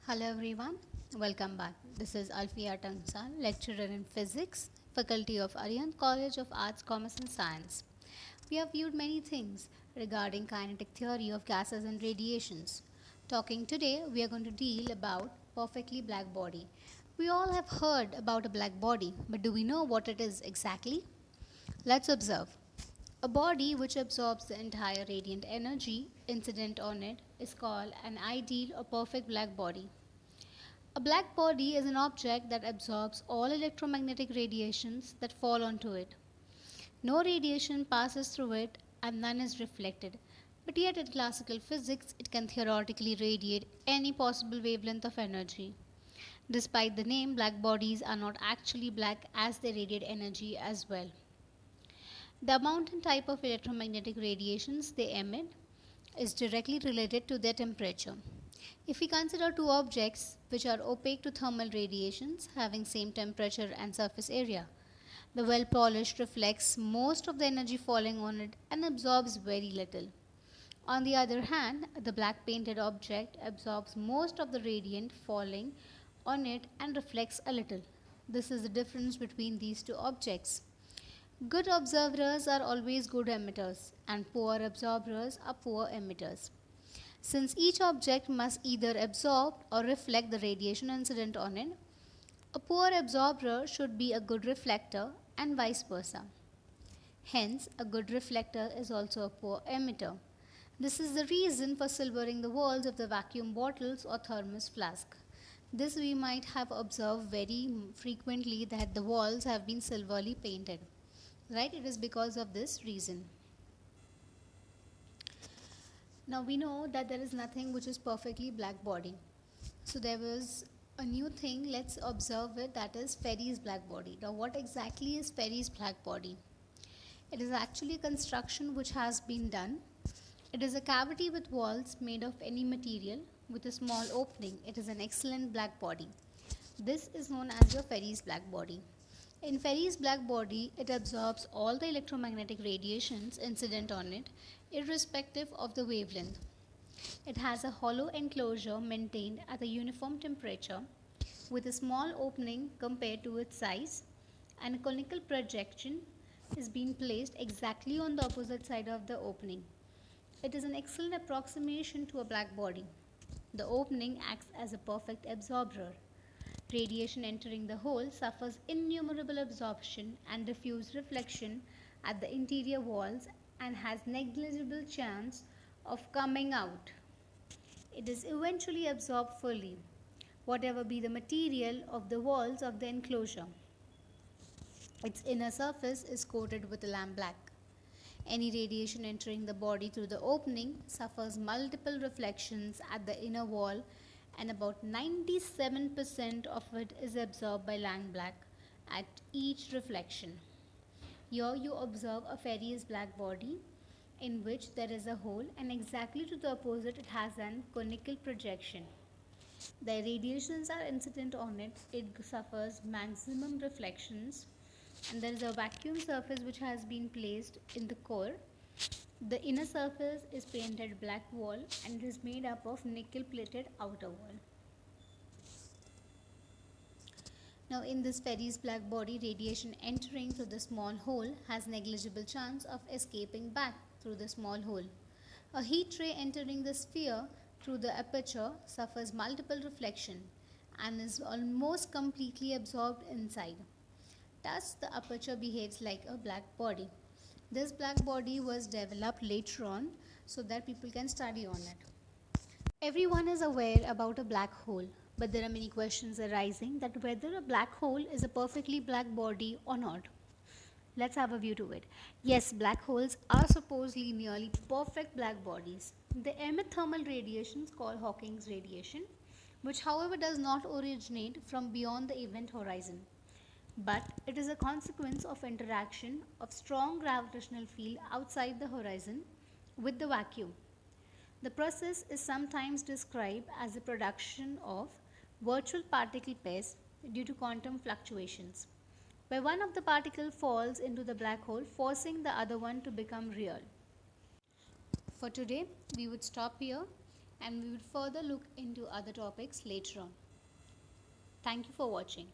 Hello everyone, welcome back. This is Alfia Tansal, lecturer in physics, faculty of Arihant College of Arts, Commerce and Science. We have viewed many things regarding kinetic theory of gases and radiations. Talking today, we are going to deal about perfectly black body. We all have heard about a black body, but do we know what it is exactly? Let's observe. A body which absorbs the entire radiant energy incident on it is called an ideal or perfect black body. A black body is an object that absorbs all electromagnetic radiations that fall onto it. No radiation passes through it and none is reflected. But yet, in classical physics, it can theoretically radiate any possible wavelength of energy. Despite the name, black bodies are not actually black as they radiate energy as well. The amount and type of electromagnetic radiations they emit is directly related to their temperature. If we consider two objects which are opaque to thermal radiations having same temperature and surface area, the well polished reflects most of the energy falling on it and absorbs very little. On the other hand, the black painted object absorbs most of the radiant falling on it and reflects a little. This is the difference between these two objects. Good observers are always good emitters, and poor absorbers are poor emitters. Since each object must either absorb or reflect the radiation incident on it, a poor absorber should be a good reflector and vice versa. Hence, a good reflector is also a poor emitter. This is the reason for silvering the walls of the vacuum bottles or thermos flask. This we might have observed very frequently that the walls have been silverly painted. Right? It is because of this reason. Now we know that there is nothing which is perfectly black body. So there was a new thing, let's observe it, that is Ferri's black body. Now what exactly is Ferri's black body? It is actually a construction which has been done. It is a cavity with walls made of any material with a small opening. It is an excellent black body. This is known as your Ferri's black body. In Ferri's black body, it absorbs all the electromagnetic radiations incident on it, irrespective of the wavelength. It has a hollow enclosure maintained at a uniform temperature with a small opening compared to its size, and a conical projection is being placed exactly on the opposite side of the opening. It is an excellent approximation to a black body. The opening acts as a perfect absorber. Radiation entering the hole suffers innumerable absorption and diffuse reflection at the interior walls and has negligible chance of coming out. It is eventually absorbed fully, whatever be the material of the walls of the enclosure. Its inner surface is coated with lamp black. Any radiation entering the body through the opening suffers multiple reflections at the inner wall, and about 97% of it is absorbed by lamp black at each reflection. Here you observe a Ferri's black body in which there is a hole, and exactly to the opposite it has an conical projection. The radiations are incident on it, it suffers maximum reflections, and there is a vacuum surface which has been placed in the core. The inner surface is painted black wall and is made up of nickel plated outer wall. Now in this Ferri's black body, radiation entering through the small hole has negligible chance of escaping back through the small hole. A heat ray entering the sphere through the aperture suffers multiple reflection and is almost completely absorbed inside. Thus the aperture behaves like a black body. This black body was developed later on so that people can study on it. Everyone is aware about a black hole, but there are many questions arising that whether a black hole is a perfectly black body or not. Let's have a view to it. Yes, black holes are supposedly nearly perfect black bodies. They emit thermal radiations called Hawking's radiation, which however does not originate from beyond the event horizon, but it is a consequence of interaction of strong gravitational field outside the horizon with the vacuum. The process is sometimes described as the production of virtual particle pairs due to quantum fluctuations, where one of the particles falls into the black hole, forcing the other one to become real. For today, we would stop here. and we will further look into other topics later on. Thank you for watching.